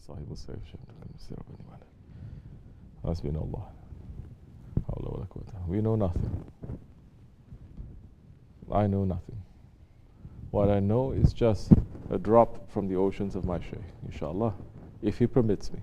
SahibulSaif, Hasbunallah. We know nothing. I know nothing. What I know is just a drop from the oceans of my Shaykh, inshallah, if he permits me.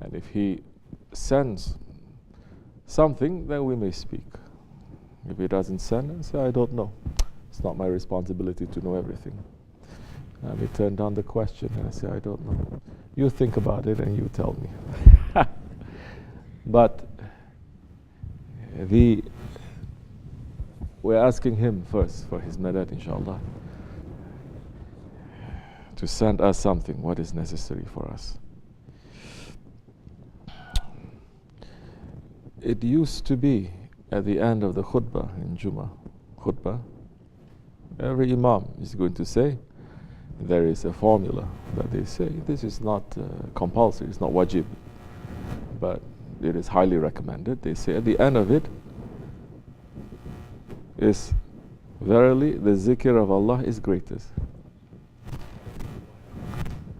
And if he sends something, then we may speak. If he doesn't send, I say, I don't know. It's not my responsibility to know everything. And we turn down the question and I say, I don't know. You think about it and you tell me. But we're asking him first for his madad, inshallah, to send us something, what is necessary for us. It used to be at the end of the khutbah in Jummah khutbah, every imam is going to say, there is a formula that they say, this is not compulsory, it's not wajib, but it is highly recommended. They say at the end of it is, verily the zikr of Allah is greatest.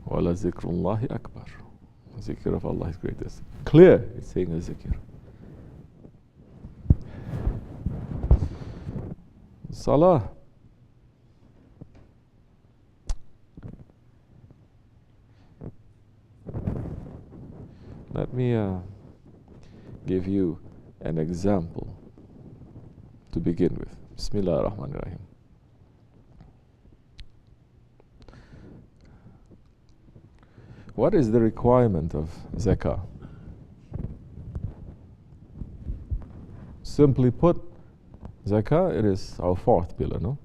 Wala zikrullahi akbar. Zikr of Allah is greatest. Clear, it's saying a zikr. Salah. Let me give you an example to begin with. Bismillah ar-Rahman ar-Rahim. What is the requirement of zakah? Simply put, zakah, it is our fourth pillar, no?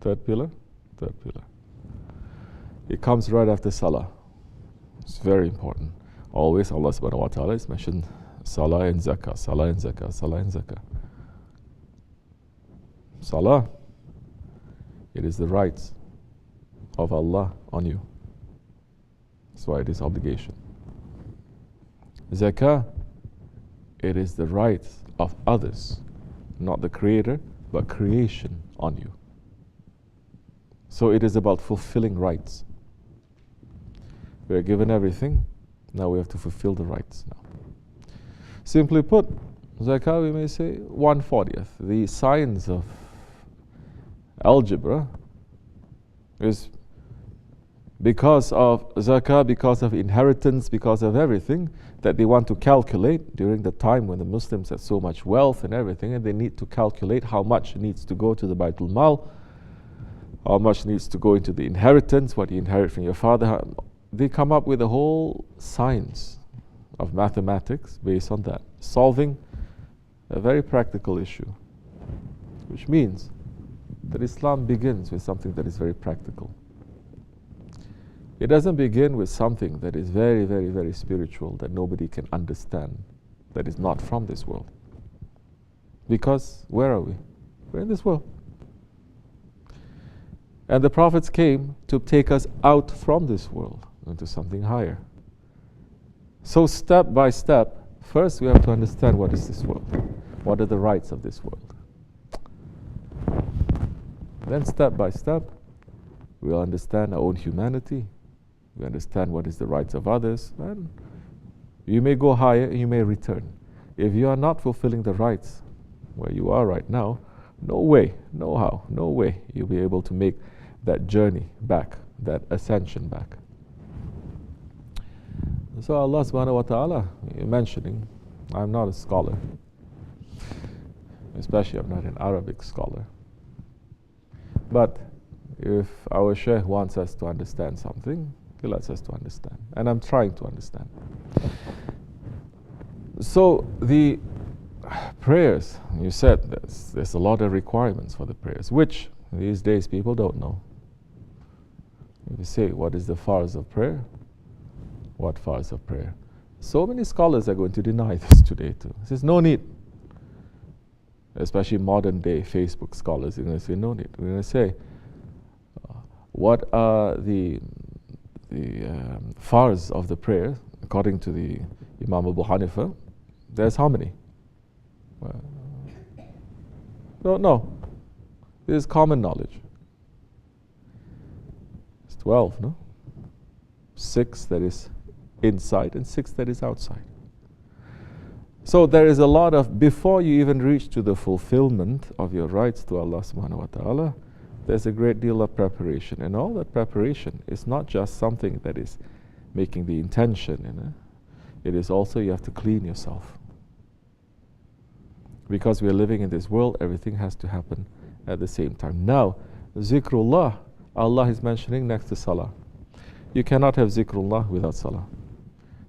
Third pillar? Third pillar. It comes right after salah. It's very important. Always Allah subhanahu wa ta'ala is mentioned salah and zakah, salah and zakah, salah and zakah. Salah, it is the rights of Allah on you. That's why it is obligation. Zakah, it is the rights of others, not the creator, but creation on you. So it is about fulfilling rights. We are given everything, now we have to fulfill the rights now. Simply put, zakah, we may say 1/40. The science of algebra is because of zakah, because of inheritance, because of everything that they want to calculate during the time when the Muslims had so much wealth and everything, and they need to calculate how much needs to go to the Baitul Mal, how much needs to go into the inheritance, what you inherit from your father. They come up with a whole science of mathematics based on that, solving a very practical issue, which means that Islam begins with something that is very practical. It doesn't begin with something that is very, very, very spiritual, that nobody can understand, that is not from this world. Because where are we? We're in this world. And the prophets came to take us out from this world into something higher. So step by step, first we have to understand what is this world. What are the rights of this world? Then step by step, we'll understand our own humanity. We understand what is the rights of others. And you may go higher, you may return. If you are not fulfilling the rights where you are right now, no way, no how, no way you'll be able to make that journey back, that ascension back. So Allah subhanahu wa ta'ala mentioning, I'm not a scholar, especially I'm not an Arabic scholar. But if our Shaykh wants us to understand something, he lets us to understand. And I'm trying to understand. So the prayers, you said there's a lot of requirements for the prayers, which these days people don't know. If you say, what is the farz of prayer? What farz of prayer? So many scholars are going to deny this today too. There's no need. Especially modern day Facebook scholars, are going to say no need. We're going to say, what are the farz of the prayer according to the Imam Abu Hanifa? There's how many? Well, don't know. This is common knowledge. It's 12, no? 6 that is inside, and 6 that is outside. So there is a lot of, before you even reach to the fulfillment of your rights to Allah subhanahu wa ta'ala, there's a great deal of preparation. And all that preparation is not just something that is making the intention, you know. It is also you have to clean yourself. Because we are living in this world, everything has to happen at the same time. Now, zikrullah, Allah is mentioning next to salah. You cannot have zikrullah without salah.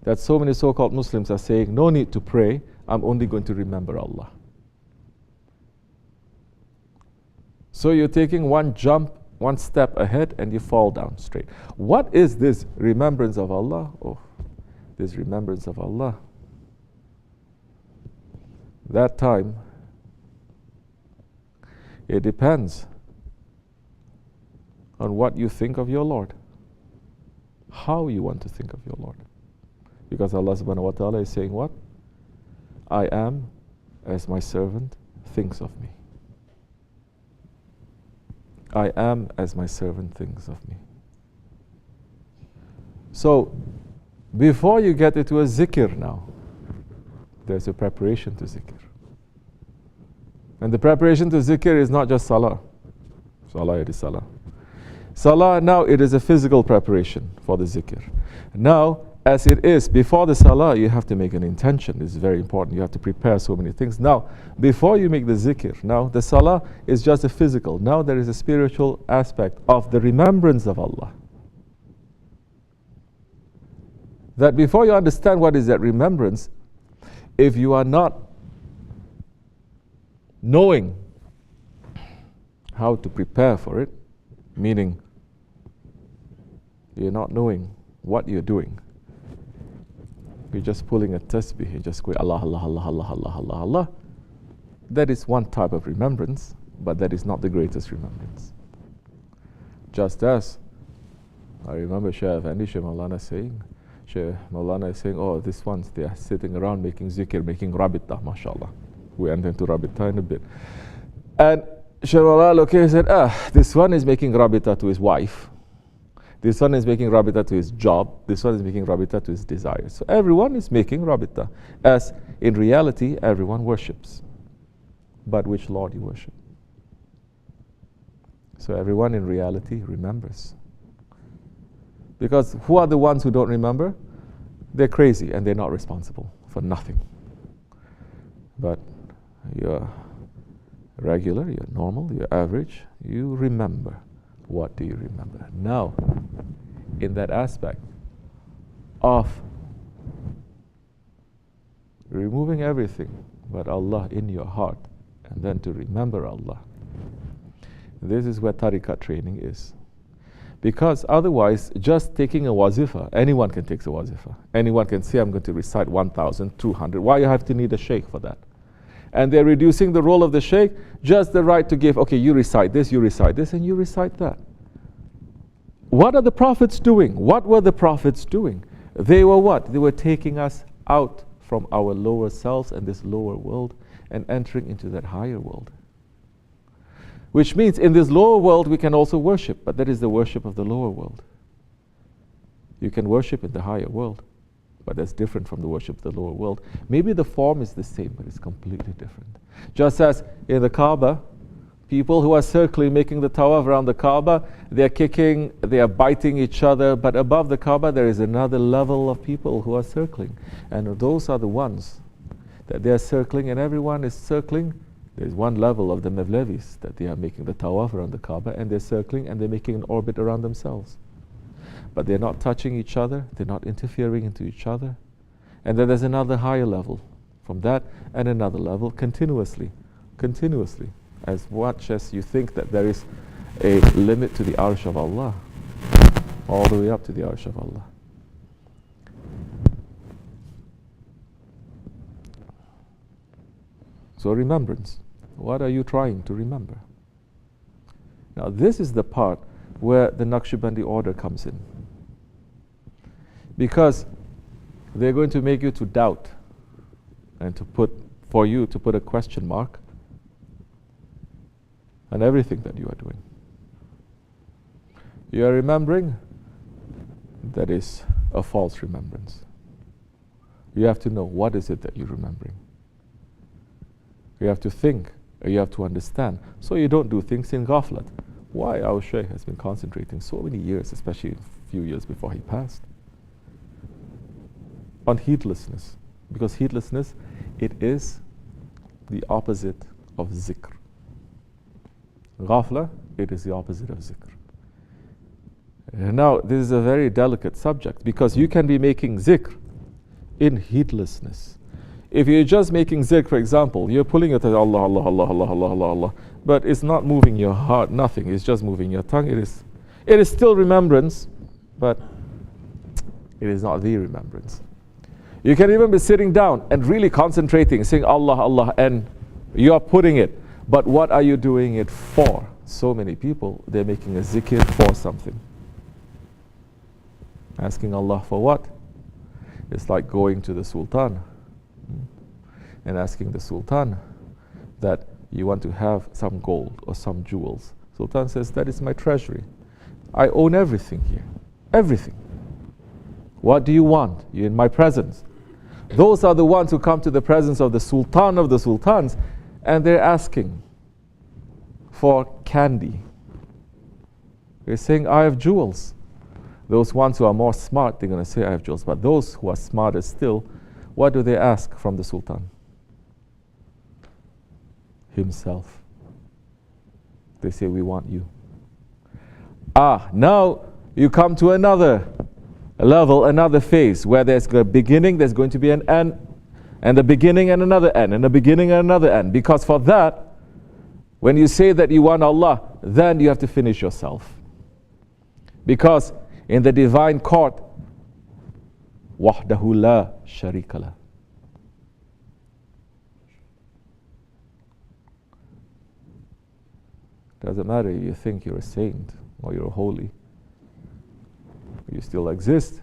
That so many so-called Muslims are saying, no need to pray, I'm only going to remember Allah. So you're taking one jump, one step ahead, and you fall down straight. What is this remembrance of Allah? Oh, this remembrance of Allah. That time, it depends on what you think of your Lord. How you want to think of your Lord. Because Allah subhanahu wa ta'ala is saying what? I am as my servant thinks of me. I am as my servant thinks of me. So, before you get into a zikr now, there's a preparation to zikr. And the preparation to zikr is not just salah. Salah, it is salah. Salah, now it is a physical preparation for the zikr. Now, as it is, before the salah, you have to make an intention. This is very important. You have to prepare so many things. Now, before you make the zikr, now the salah is just a physical. Now there is a spiritual aspect of the remembrance of Allah. That before you understand what is that remembrance, if you are not knowing how to prepare for it, meaning you're not knowing what you're doing, you're just pulling a tasbih, you're just going Allah, Allah, Allah, Allah, Allah, Allah, Allah. That is one type of remembrance, but that is not the greatest remembrance. Just as I remember Shaykh Efendi, Shaykh Maulana saying, Shaykh Maulana is saying, oh, these ones, they are sitting around making zikr, making rabita, mashallah. We enter into rabita in a bit. And Shaykh Maulana said, this one is making rabita to his wife. This one is making rabita to his job. This one is making rabita to his desires. So everyone is making rabita. As in reality, everyone worships. But which Lord you worship? So everyone in reality remembers. Because who are the ones who don't remember? They're crazy and they're not responsible for nothing. But you're regular, you're normal, you're average, you remember. What do you remember? Now, in that aspect of removing everything but Allah in your heart, and then to remember Allah, this is where tariqat training is. Because otherwise, just taking a wazifa, anyone can take a wazifa. Anyone can say, I'm going to recite 1,200. Why you have to need a sheikh for that? And they're reducing the role of the sheikh, just the right to give, okay, you recite this, and you recite that. What are the prophets doing? What were the prophets doing? They were what? They were taking us out from our lower selves and this lower world and entering into that higher world. Which means in this lower world we can also worship, but that is the worship of the lower world. You can worship in the higher world, but that's different from the worship of the lower world. Maybe the form is the same, but it's completely different. Just as in the Kaaba, people who are circling, making the tawaf around the Kaaba, they are kicking, they are biting each other, but above the Kaaba there is another level of people who are circling. And those are the ones that they are circling, and everyone is circling. There's one level of the Mevlevis that they are making the tawaf around the Kaaba, and they're circling and they're making an orbit around themselves. But they're not touching each other, they're not interfering into each other. And then there's another higher level from that, and another level continuously, as much as you think that there is a limit to the arsh of Allah, all the way up to the arsh of Allah. So remembrance. What are you trying to remember? Now this is the part where the Nakshibendi order comes in. Because they're going to make you to doubt and for you to put a question mark on everything that you are doing. You are remembering that is a false remembrance. You have to know what is it that you're remembering. You have to think, you have to understand, so you don't do things in ghaflat. Why our Shaykh has been concentrating so many years, especially a few years before he passed, on heedlessness. Because heedlessness, it is the opposite of zikr. Ghafla, it is the opposite of zikr. Now, this is a very delicate subject because you can be making zikr in heedlessness. If you're just making zikr, for example, you're pulling it at Allah, Allah, Allah, Allah, Allah, Allah, Allah, but it's not moving your heart, nothing, it's just moving your tongue. It is still remembrance, but it is not the remembrance. You can even be sitting down and really concentrating, saying Allah, Allah, and you are putting it. But what are you doing it for? So many people, they're making a zikr for something. Asking Allah for what? It's like going to the Sultan and asking the Sultan that you want to have some gold or some jewels. Sultan says, that is my treasury. I own everything here. Everything. What do you want? You're in my presence. Those are the ones who come to the presence of the Sultan of the Sultans and they're asking for candy. They're saying, I have jewels. Those ones who are more smart, they're going to say, I have jewels. But those who are smarter still, what do they ask from the Sultan? Himself. They say, we want you. Now you come to another level, another phase, where there's a beginning, there's going to be an end, and a beginning and another end, and a beginning and another end. Because for that, when you say that you want Allah, then you have to finish yourself. Because in the divine court, wahdahu la sharika lah. Doesn't matter if you think you're a saint or you're holy. You still exist.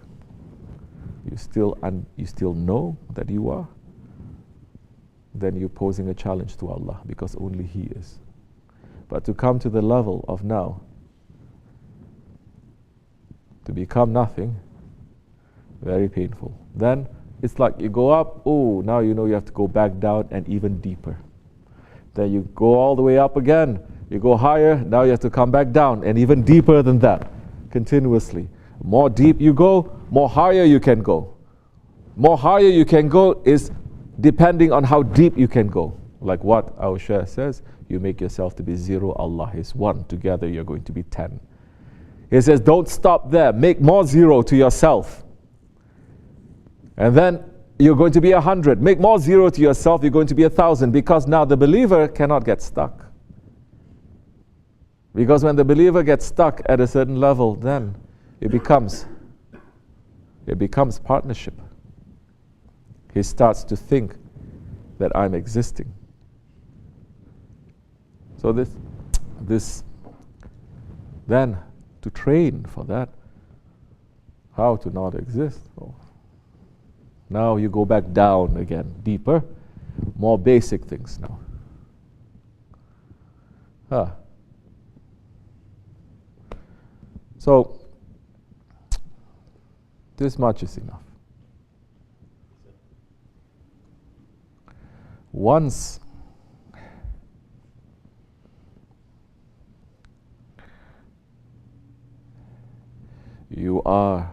You still know that you are. Then you're posing a challenge to Allah because only He is. But to come to the level of now, to become nothing, very painful. Then it's like you go up, now you know you have to go back down and even deeper. Then you go all the way up again, you go higher, now you have to come back down and even deeper than that, continuously. More deep you go, more higher you can go. More higher you can go is depending on how deep you can go. Like what our Shaykh says, you make yourself to be 0, Allah is 1. Together you're going to be 10. He says, don't stop there. Make more 0 to yourself. And then you're going to be 100. Make more 0 to yourself, you're going to be 1,000. Because now the believer cannot get stuck. Because when the believer gets stuck at a certain level, then it becomes partnership. He starts to think that I'm existing. So this then to train for that, how to not exist. Now you go back down again, deeper, more basic things now. So this much is enough. Once you are,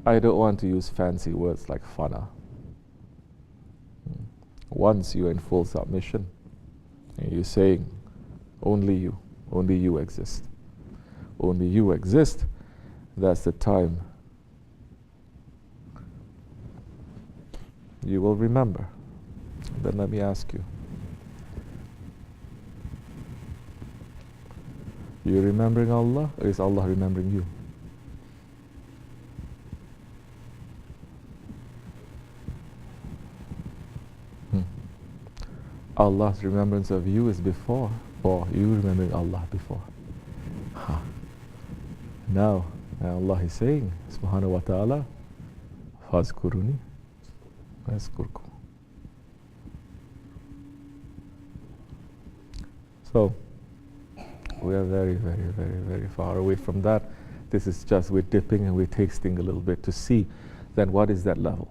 I don't want to use fancy words like fana. Once you're in full submission, and you're saying, only you exist. Only you exist, that's the time you will remember. Then let me ask you, you remembering Allah, or is Allah remembering you? Allah's remembrance of you is before, or you remembering Allah before. Now Allah is saying, subhanahu wa ta'ala, fazkuruni azkurkum. So we are very, very, very, very far away from that. This is just, we're dipping and we're tasting a little bit to see then what is that level.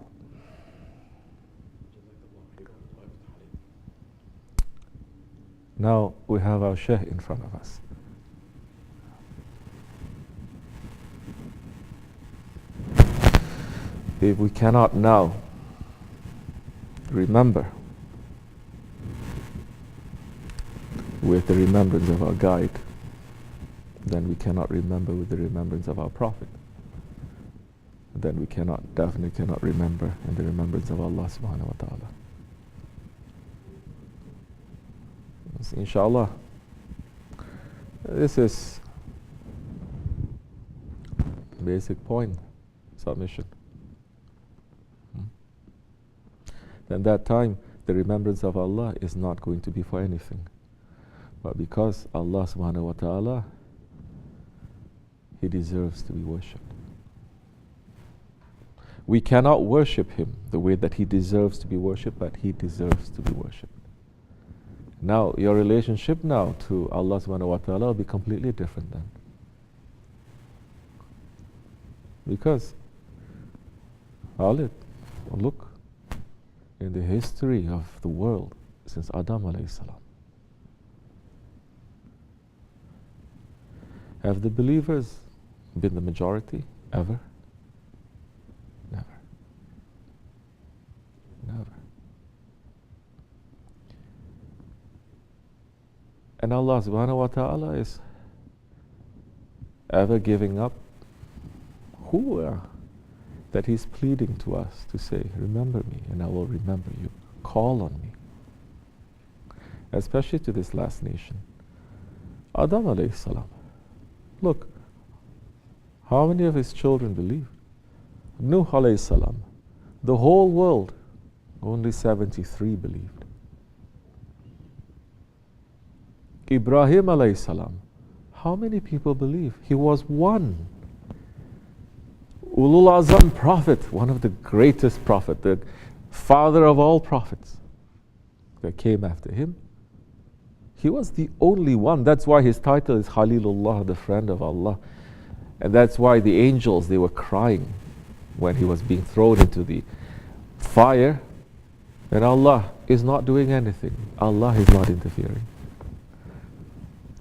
Now we have our Shaykh in front of us. If we cannot now remember with the remembrance of our guide, then we cannot remember with the remembrance of our Prophet. Then we definitely cannot remember in the remembrance of Allah subhanahu wa ta'ala. Inshallah, this is basic point, submission. Then that time, the remembrance of Allah is not going to be for anything. But because Allah subhanahu wa ta'ala, He deserves to be worshipped. We cannot worship Him the way that He deserves to be worshipped, but He deserves to be worshipped. Now, your relationship now to Allah subhanahu wa ta'ala will be completely different then. Because, look, in the history of the world since Adam alayhi salam, have the believers been the majority ever? Never. Never. And Allah subhanahu wa ta'ala is ever giving up who we are, that He's pleading to us to say, remember me and I will remember you. Call on me. Especially to this last nation. Adam alayhi salam. Look, how many of his children believed? Nuh alayhi salam. The whole world, only 73 believed. Ibrahim alayhi salam. How many people believe? He was one. Ulul Azam prophet, one of the greatest prophet, the father of all prophets that came after him. He was the only one. That's why his title is Khalilullah, the friend of Allah. And that's why the angels, they were crying when he was being thrown into the fire. And Allah is not doing anything. Allah is not interfering.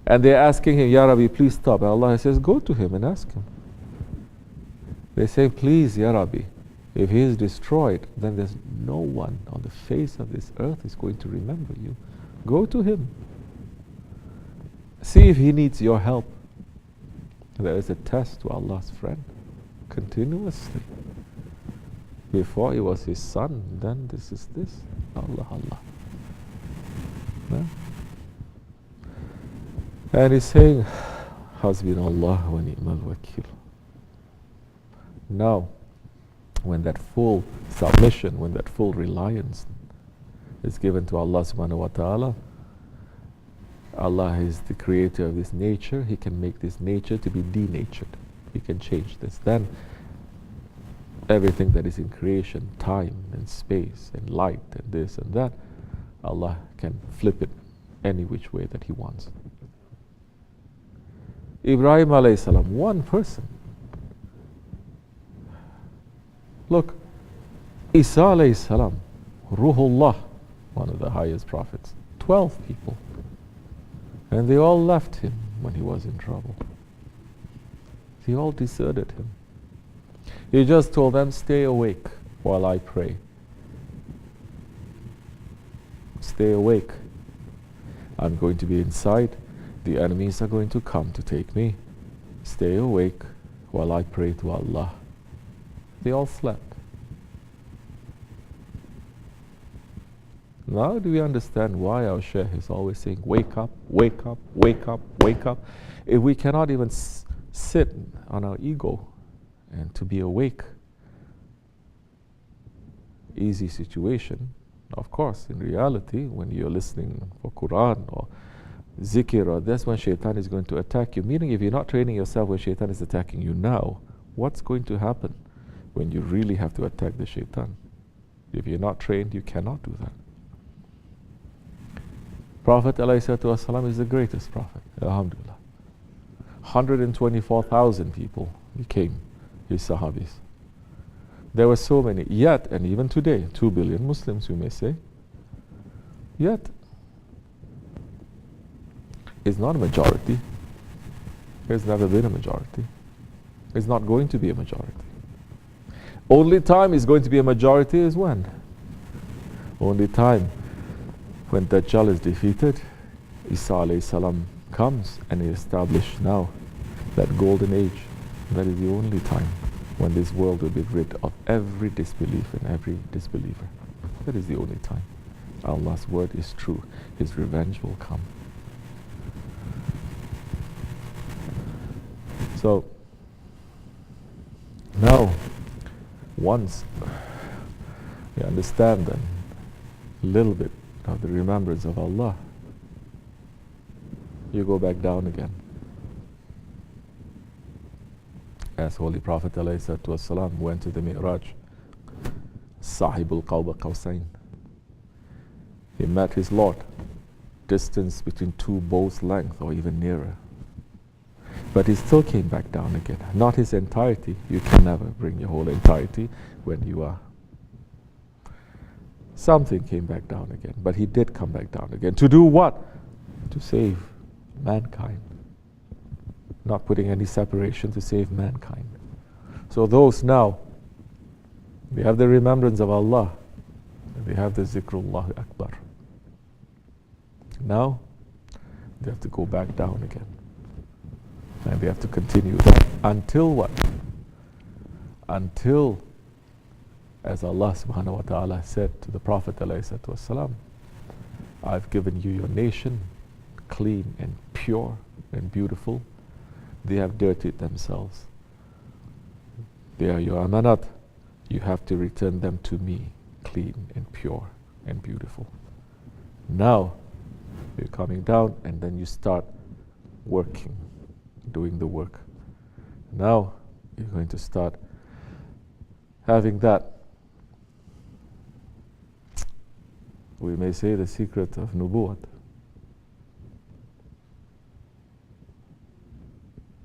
And they're asking him, Ya Rabbi, please stop. And Allah says, go to him and ask him. They say, please, Ya Rabbi, if he is destroyed, then there's no one on the face of this earth is going to remember you. Go to him. See if he needs your help. There is a test to Allah's friend, continuously. Before he was his son, then this is this. Allah, Allah. Yeah? And he's saying, Hasbunallah wa ni'mal wakil. Now, when that full submission, when that full reliance is given to Allah subhanahu wa ta'ala, Allah is the creator of this nature. He can make this nature to be denatured. He can change this. Then everything that is in creation, time and space and light and this and that, Allah can flip it any which way that He wants. Ibrahim alayhi salam, one person. Look, Isa alayhi salam, Ruhullah, one of the highest prophets, 12 people. And they all left him when he was in trouble. They all deserted him. He just told them, stay awake while I pray. Stay awake. I'm going to be inside. The enemies are going to come to take me. Stay awake while I pray to Allah. They all slept. Now do we understand why our Shaykh is always saying, wake up, wake up, wake up, wake up. If we cannot even sit on our ego and to be awake, easy situation. Of course, in reality, when you're listening for Quran or zikr, or that's when shaitan is going to attack you. Meaning, if you're not training yourself when shaitan is attacking you now, what's going to happen when you really have to attack the shaitan? If you're not trained, you cannot do that. Prophet ﷺ is the greatest prophet, alhamdulillah. 124,000 people became his Sahabis. There were so many, yet, and even today, 2 billion Muslims, you may say, yet, it's not a majority. It's never been a majority. It's not going to be a majority. Only time is going to be a majority is when? Only time when Dajjal is defeated, Isa alayhi salam comes and he established now that golden age. That is the only time when this world will be rid of every disbelief and every disbeliever. That is the only time. Allah's word is true. His revenge will come. So, now, once you understand then a little bit of the remembrance of Allah, you go back down again. As Holy Prophet ﷺ went to the Mi'raj, SahibulSaif, he met his Lord, distance between 2 bows' length or even nearer. But he still came back down again. Not his entirety. You can never bring your whole entirety when you are. Something came back down again. But he did come back down again. To do what? To save mankind. Not putting any separation, to save mankind. So those now, they have the remembrance of Allah. And they have the Zikrullah Akbar. Now, they have to go back down again. And they have to continue that until what? Until, as Allah subhanahu wa ta'ala said to the Prophet ﷺ, I've given you your nation clean and pure and beautiful. They have dirtied themselves. They are your amanat. You have to return them to me, clean and pure and beautiful. Now, you're coming down and then you start working. Doing the work. Now you're going to start having that, we may say, the secret of nubuwwat.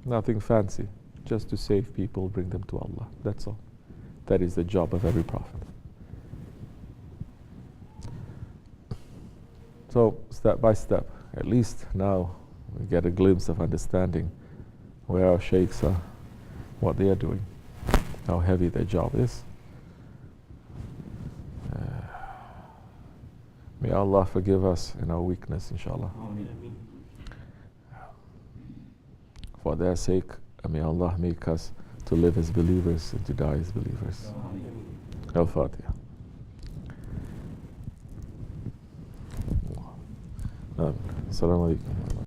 Nothing fancy, just to save people, bring them to Allah. That's all. That is the job of every prophet. So step by step, at least now we get a glimpse of understanding where our sheikhs are, what they are doing, how heavy their job is. May Allah forgive us in our weakness, inshallah. For their sake, may Allah make us to live as believers and to die as believers. Al-Fatiha. Assalamu alaikum.